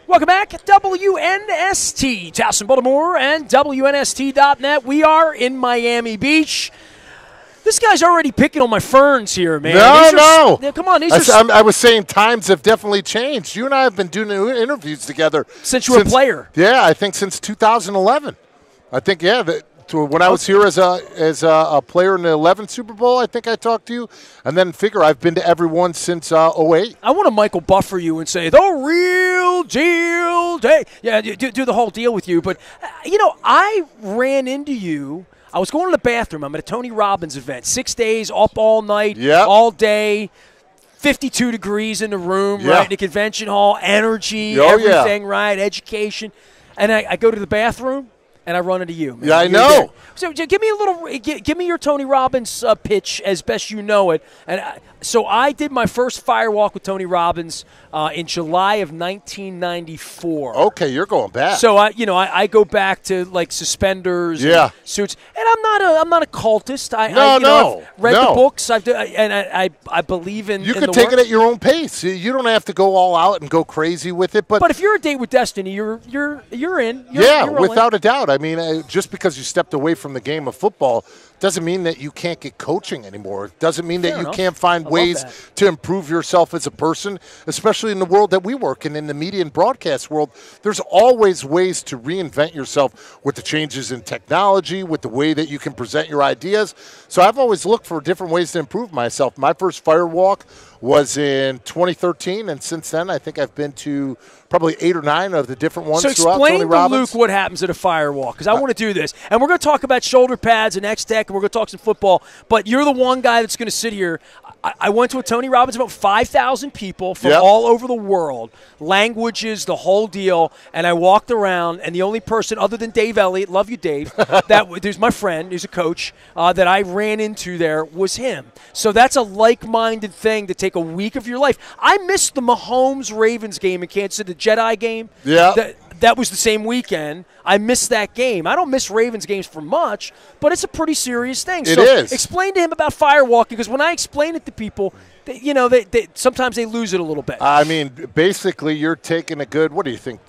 Welcome back. WNST, Towson, Baltimore, and WNST.net. We are in Miami Beach. This guy's already picking on my ferns here, man. No. Come on. I was saying times have definitely changed. You and I have been doing interviews together. Since you were a player. Yeah, I think since 2011. I think, when I was here as a player in the 11th Super Bowl, I think I talked to you. And then figure I've been to every one since 08. I want to Michael Buffer you and say, the real deal day. Yeah, do the whole deal with you. But, I ran into you. I was going to the bathroom. I'm at a Tony Robbins event. 6 days, up all night, all day. 52 degrees in the room, right? In the convention hall, energy, everything, right? Education. And I go to the bathroom. And I run into you. Man. Yeah, I know. So give me give me your Tony Robbins pitch as best you know it. And so I did my first firewalk with Tony Robbins in July of 1994. Okay, you're going back. So I go back to like suspenders, and suits, and I'm not a cultist. I've read the books. I believe in. You in can the take work. it at your own pace. You don't have to go all out and go crazy with it. But if you're a date with destiny, you're in. You're without a doubt. I mean, just because you stepped away from the game of football doesn't mean that you can't get coaching anymore. It doesn't mean that you can't find ways to improve yourself as a person, especially in the world that we work in the media and broadcast world. There's always ways to reinvent yourself with the changes in technology, with the way that you can present your ideas. So I've always looked for different ways to improve myself. My first firewalk was in 2013, and since then I think I've been to probably 8 or 9 of the different ones throughout Tony Robbins. So explain to Luke what happens at a firewalk, because I want to do this. And we're going to talk about shoulder pads and X-Tech, and we're going to talk some football, but you're the one guy that's going to sit here. I went to a Tony Robbins, about 5,000 people from all over the world, languages, the whole deal, and I walked around, and the only person other than Dave Elliott, love you, Dave, who's my friend, who's a coach, that I ran into there was him. So that's a like-minded thing to take a week of your life. I missed the Mahomes-Ravens game in Kansas City, the Jedi game. Yeah. That was the same weekend. I missed that game. I don't miss Ravens games for much, but it's a pretty serious thing. It is. Explain to him about firewalking, because when I explain it to people, they sometimes they lose it a little bit. I mean, basically, you're taking a good, what do you think,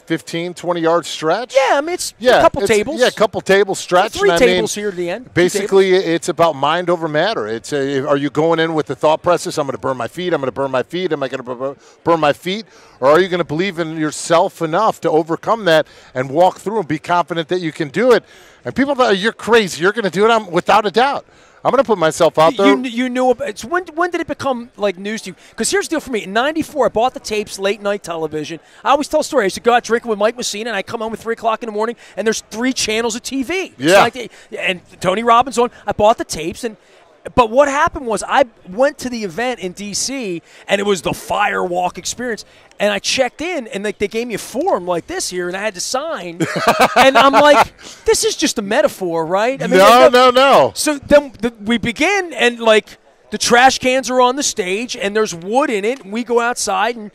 15, 20-yard stretch? Yeah, I mean, it's a couple tables. Yeah, a couple tables stretch. 3 tables here to the end. Basically, it's about mind over matter. Are you going in with the thought process, I'm going to burn my feet, I'm going to burn my feet, am I going to burn my feet? Or are you going to believe in yourself enough to overcome that and walk through and be confident that you can do it? And people thought, you're crazy, you're going to do it? Without a doubt. I'm going to put myself out there. You knew it's when did it become like news to you? Because here's the deal for me. In '94, I bought the tapes, late night television. I always tell a story. I used to go out drinking with Mike Messina, and I come home at 3 o'clock in the morning, and there's 3 channels of TV. Yeah. And Tony Robbins on. I bought the tapes, but what happened was I went to the event in D.C., and it was the firewalk experience. And I checked in, and they gave me a form like this here, and I had to sign. And I'm like, this is just a metaphor, right? I mean, no. So then we begin, and the trash cans are on the stage, and there's wood in it, and we go outside and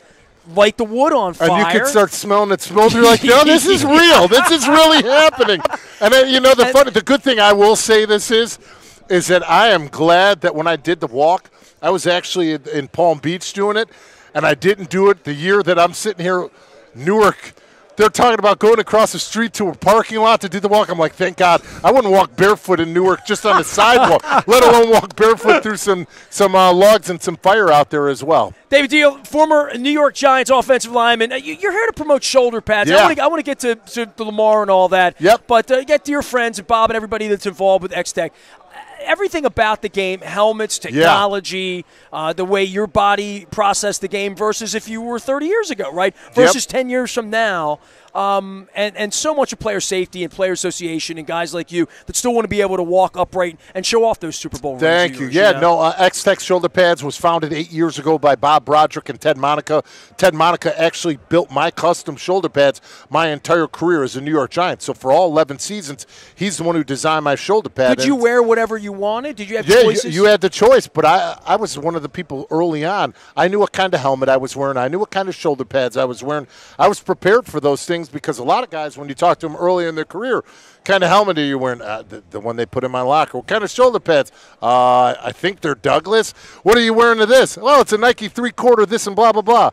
light the wood on fire. And you can start smelling it. You're like, no, this is real. This is really happening. And then, the good thing I will say this is that I am glad that when I did the walk, I was actually in Palm Beach doing it. And I didn't do it the year that I'm sitting here, Newark. They're talking about going across the street to a parking lot to do the walk. I'm like, thank God. I wouldn't walk barefoot in Newark just on the sidewalk, let alone walk barefoot through some logs and some fire out there as well. David Deal, former New York Giants offensive lineman. You're here to promote shoulder pads. Yeah. I want to get to Lamar and all that. Yep. But get to your friends and Bob and everybody that's involved with X-Tech. Everything about the game, helmets, technology, the way your body processed the game versus if you were 30 years ago, right? Versus 10 years from now. And so much of player safety and player association and guys like you that still want to be able to walk upright and show off those Super Bowl rings. Thank you. X-Tech Shoulder Pads was founded 8 years ago by Bob Broderick and Ted Monica. Ted Monica actually built my custom shoulder pads my entire career as a New York Giant. So for all 11 seasons, he's the one who designed my shoulder pad. Did you wear whatever you wanted? Did you have choices? You had the choice, but I was one of the people early on. I knew what kind of helmet I was wearing. I knew what kind of shoulder pads I was wearing. I was prepared for those things because a lot of guys, when you talk to them early in their career, kind of helmet are you wearing? The one they put in my locker. What kind of shoulder pads? I think they're Douglas. What are you wearing to this? Well, it's a Nike 3/4 this and blah, blah, blah.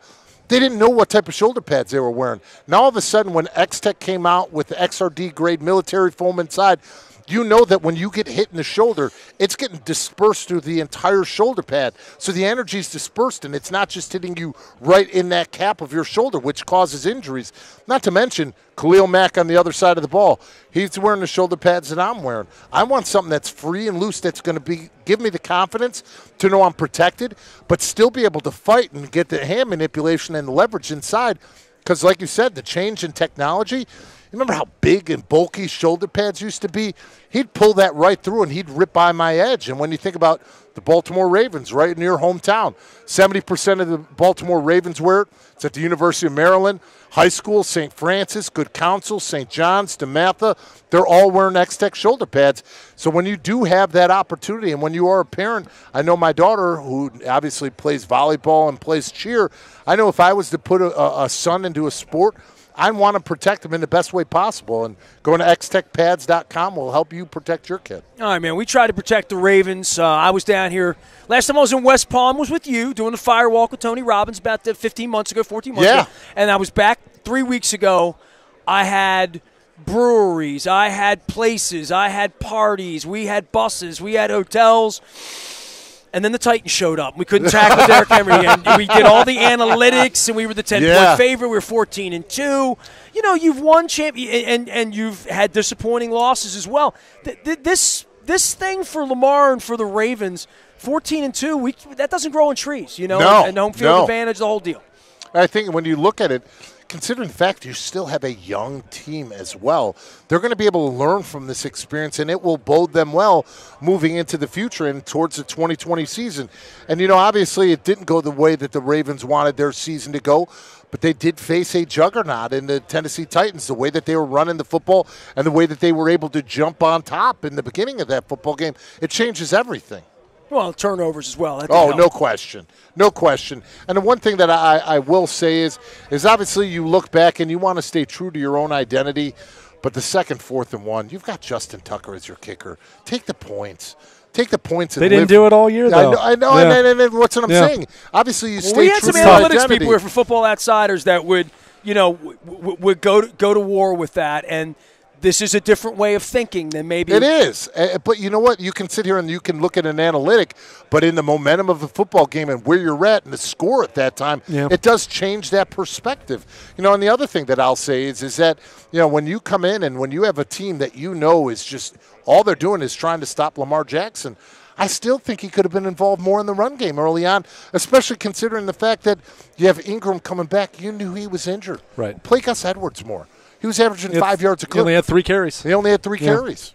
They didn't know what type of shoulder pads they were wearing. Now all of a sudden when X-Tech came out with the XRD grade military foam inside, you know that when you get hit in the shoulder, it's getting dispersed through the entire shoulder pad. So the energy is dispersed, and it's not just hitting you right in that cap of your shoulder, which causes injuries. Not to mention Khalil Mack on the other side of the ball. He's wearing the shoulder pads that I'm wearing. I want something that's free and loose that's going to give me the confidence to know I'm protected, but still be able to fight and get the hand manipulation and the leverage inside. Because like you said, the change in technology – remember how big and bulky shoulder pads used to be? He'd pull that right through and he'd rip by my edge. And when you think about the Baltimore Ravens right in your hometown, 70% of the Baltimore Ravens wear it. It's at the University of Maryland, high school, St. Francis, Good Counsel, St. John's, DeMatha. They're all wearing X-Tech shoulder pads. So when you do have that opportunity and when you are a parent, I know my daughter, who obviously plays volleyball and plays cheer, I know if I was to put a son into a sport, I want to protect them in the best way possible, and going to xtechpads.com will help you protect your kid. All right, man. We try to protect the Ravens. I was down here. Last time I was in West Palm was with you doing the firewalk with Tony Robbins about 15 months ago, 14 months ago. And I was back 3 weeks ago. I had breweries. I had places. I had parties. We had buses. We had hotels. And then the Titans showed up. We couldn't tackle Derrick Henry. And we did all the analytics, and we were the 10-point favorite. We were 14-2. You know, you've won and you've had disappointing losses as well. This thing for Lamar and for the Ravens, 14-2, that doesn't grow on trees, you know, and home field advantage, the whole deal. I think when you look at it, considering the fact you still have a young team as well, they're going to be able to learn from this experience, and it will bode them well moving into the future and towards the 2020 season. And, you know, obviously it didn't go the way that the Ravens wanted their season to go, but they did face a juggernaut in the Tennessee Titans, the way that they were running the football and the way that they were able to jump on top in the beginning of that football game. It changes everything. Well, turnovers as well. No question. No question. And the one thing that I will say is obviously you look back and you want to stay true to your own identity, but the second, 4th and 1, you've got Justin Tucker as your kicker. Take the points. Take the points. And they didn't do it all year, though. I know. Yeah. And what's what I'm saying? Obviously, you stay true to your identity. We had some analytics people here for Football Outsiders that would go to war with that, and this is a different way of thinking than maybe. It is. But you know what? You can sit here and you can look at an analytic, but in the momentum of the football game and where you're at and the score at that time, it does change that perspective. You know, and the other thing that I'll say is that, you know, when you come in and when you have a team that you know is just all they're doing is trying to stop Lamar Jackson, I still think he could have been involved more in the run game early on, especially considering the fact that you have Ingram coming back. You knew he was injured. Right. Play Gus Edwards more. He was averaging 5 yards a clip. He only had 3 carries. He only had 3 carries.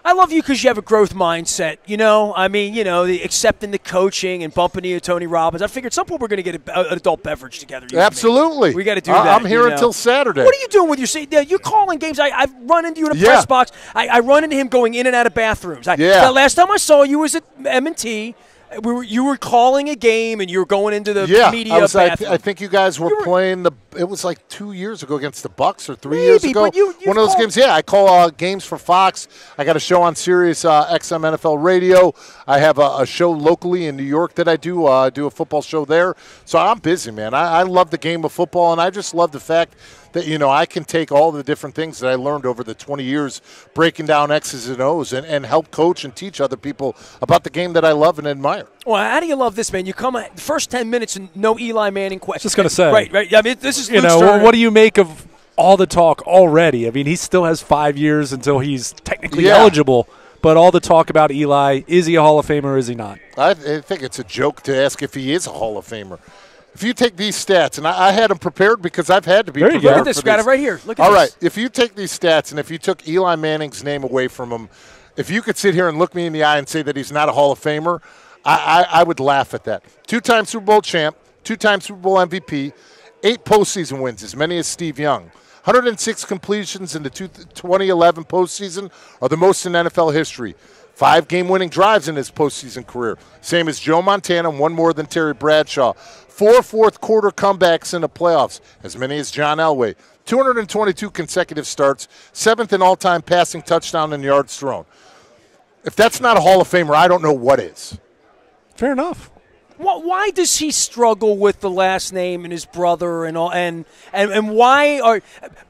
I love you because you have a growth mindset, you know. I mean, you know, accepting the coaching and bumping into Tony Robbins. I figured some point we're going to get an adult beverage together. Absolutely. We got to do that. I'm here until Saturday. What are you doing with your – you're calling games. I've run into you in a press box. I run into him going in and out of bathrooms. The last time I saw you was at M&T. You were calling a game and you were going into the media bathroom. I think you guys were playing it was like 2 years ago against the Bucks or 3 years ago. But one of those games. Yeah, I call games for Fox. I got a show on Sirius XM NFL Radio. I have a show locally in New York that I do. I do a football show there. So I'm busy, man. I love the game of football, and I just love the fact that, you know, I can take all the different things that I learned over the 20 years breaking down X's and O's and help coach and teach other people about the game that I love and admire. Well, how do you love this, man? You come the first 10 minutes and no Eli Manning question. Just going to say. Right. I mean, this is Luke Stern. What do you make of all the talk already? I mean, he still has 5 years until he's technically eligible. But all the talk about Eli, is he a Hall of Famer or is he not? I think it's a joke to ask if he is a Hall of Famer. If you take these stats, and I had them prepared because I've had to be prepared. Look at this. Got it right here. Look at this. All right. If you take these stats and if you took Eli Manning's name away from him, if you could sit here and look me in the eye and say that he's not a Hall of Famer, I would laugh at that. 2-time Super Bowl champ, 2-time Super Bowl MVP, 8 postseason wins, as many as Steve Young. 106 completions in the 2011 postseason are the most in NFL history. 5 game-winning drives in his postseason career, same as Joe Montana, 1 more than Terry Bradshaw. 4 fourth-quarter comebacks in the playoffs, as many as John Elway. 222 consecutive starts, 7th in all-time passing touchdown and yards thrown. If that's not a Hall of Famer, I don't know what is. Fair enough. Why does he struggle with the last name and his brother and all? And why are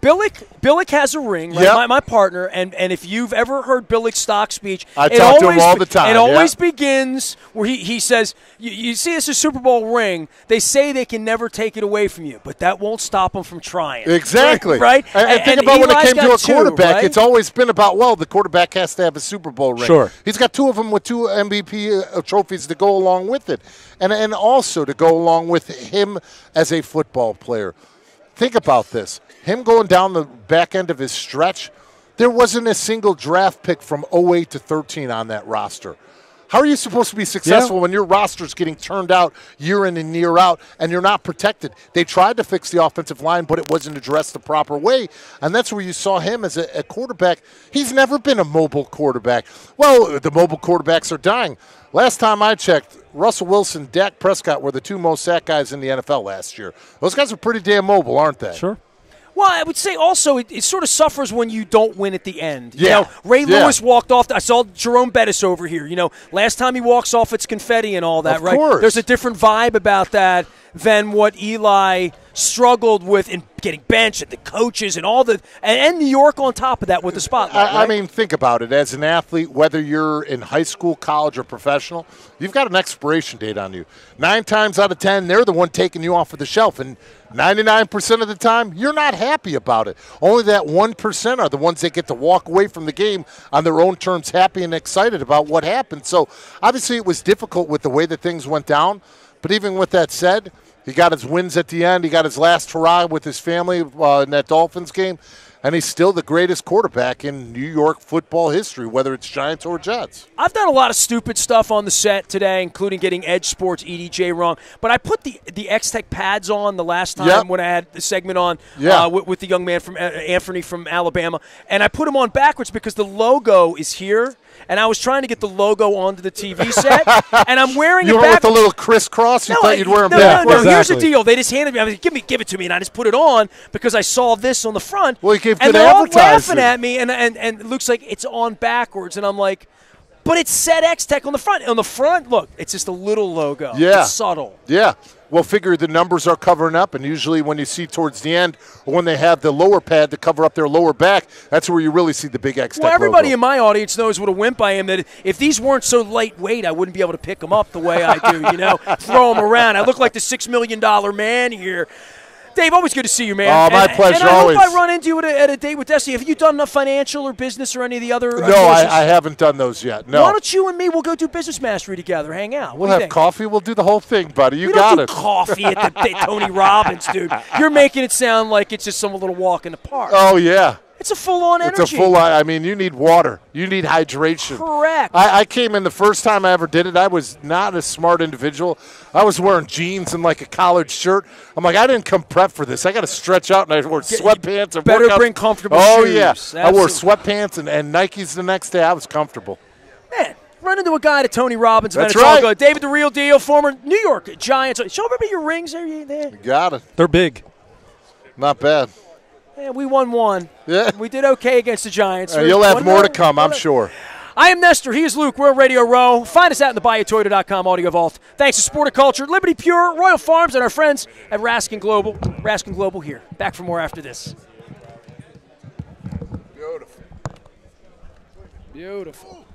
Billick has a ring, right? Yep. My partner, and if you've ever heard Billick's stock speech, I talk to him all the time. It always begins where he says, "You see, this is a Super Bowl ring. They say they can never take it away from you, but that won't stop them from trying." Exactly. Right. And think about when it came to a quarterback. Right? It's always been about, well, the quarterback has to have a Super Bowl ring. Sure. He's got 2 of them with 2 MVP trophies to go along with it. And also to go along with him as a football player. Think about this. Him going down the back end of his stretch, there wasn't a single draft pick from 08 to 13 on that roster. How are you supposed to be successful when your roster's getting turned out year in and year out and you're not protected? They tried to fix the offensive line, but it wasn't addressed the proper way. And that's where you saw him as a quarterback. He's never been a mobile quarterback. Well, the mobile quarterbacks are dying. Last time I checked, Russell Wilson, Dak Prescott were the 2 most sacked guys in the NFL last year. Those guys are pretty damn mobile, aren't they? Sure. Well, I would say also it sort of suffers when you don't win at the end. Yeah. You know, Ray Lewis walked off. I saw Jerome Bettis over here. You know, last time he walks off, it's confetti and all that, of right? Course. There's a different vibe about that than what Eli struggled with in getting benched and the coaches and all the and New York on top of that with the spotlight. I mean, think about it. As an athlete, whether you're in high school, college, or professional, you've got an expiration date on you. 9 times out of 10, they're the one taking you off of the shelf, and 99% of the time, you're not happy about it. Only that 1% are the ones that get to walk away from the game on their own terms, happy and excited about what happened. So, obviously, it was difficult with the way that things went down. But even with that said, he got his wins at the end. He got his last hurrah with his family in that Dolphins game. And he's still the greatest quarterback in New York football history, whether it's Giants or Jets. I've done a lot of stupid stuff on the set today, including getting Edge Sports EDJ wrong. But I put the X-Tech pads on the last time when I had the segment on with the young man from Anthony from Alabama. And I put them on backwards because the logo is here. And I was trying to get the logo onto the TV set, and I'm wearing it backwards. You were with the little crisscross? You thought you'd wear them backwards? No, exactly. Here's the deal. They just handed me. I was like, give it to me, and I just put it on because I saw this on the front. Well, you gave good and they're all advertising. laughing at me, and it looks like it's on backwards, and I'm like, but it said X-Tech on the front. On the front, look, it's just a little logo. Yeah. It's subtle. Yeah. Well, figure the numbers are covering up, and usually when you see towards the end or when they have the lower pad to cover up their lower back, that's where you really see the big X-Tech Well, everybody logo. in my audience knows what a wimp I am, that if these weren't so lightweight, I wouldn't be able to pick them up the way I do, you know, throw them around. I look like the $6 million man here. Dave, always good to see you, man. Oh, my pleasure, and I always. hope I run into you at a date with Destiny. Have you done enough financial or business or any of the other? No, I haven't done those yet. No. Why don't you and me, we'll go do business mastery together, hang out. We'll have coffee. We'll do the whole thing, buddy. You got it. it. Coffee at the Tony Robbins, dude. You're making it sound like it's just some little walk in the park. Oh, yeah. It's a full-on energy. It's a full-on. I mean, you need water. You need hydration. Correct. I came in the first time I ever did it. I was not a smart individual. I was wearing jeans and like a collared shirt. I'm like, I didn't come prep for this. I got to stretch out, and I wore sweatpants. And better bring comfortable shoes. Oh, yeah. Absolutely. I wore sweatpants and Nikes the next day. I was comfortable. Man, run into a guy at Tony Robbins. That's man, it's right. all good. David the Real Deal, former New York Giants. Show everybody your rings. Are you there? You got it. They're big. Not bad. Yeah, we won one. Yeah. We did okay against the Giants. You'll have more to come, I'm sure. I am Nestor. He is Luke. We're on Radio Row. Find us out in the BuyAToyota.com Audio Vault. Thanks to Sporticulture, Liberty Pure, Royal Farms, and our friends at Raskin Global. Raskin Global here. Back for more after this. Beautiful. Beautiful.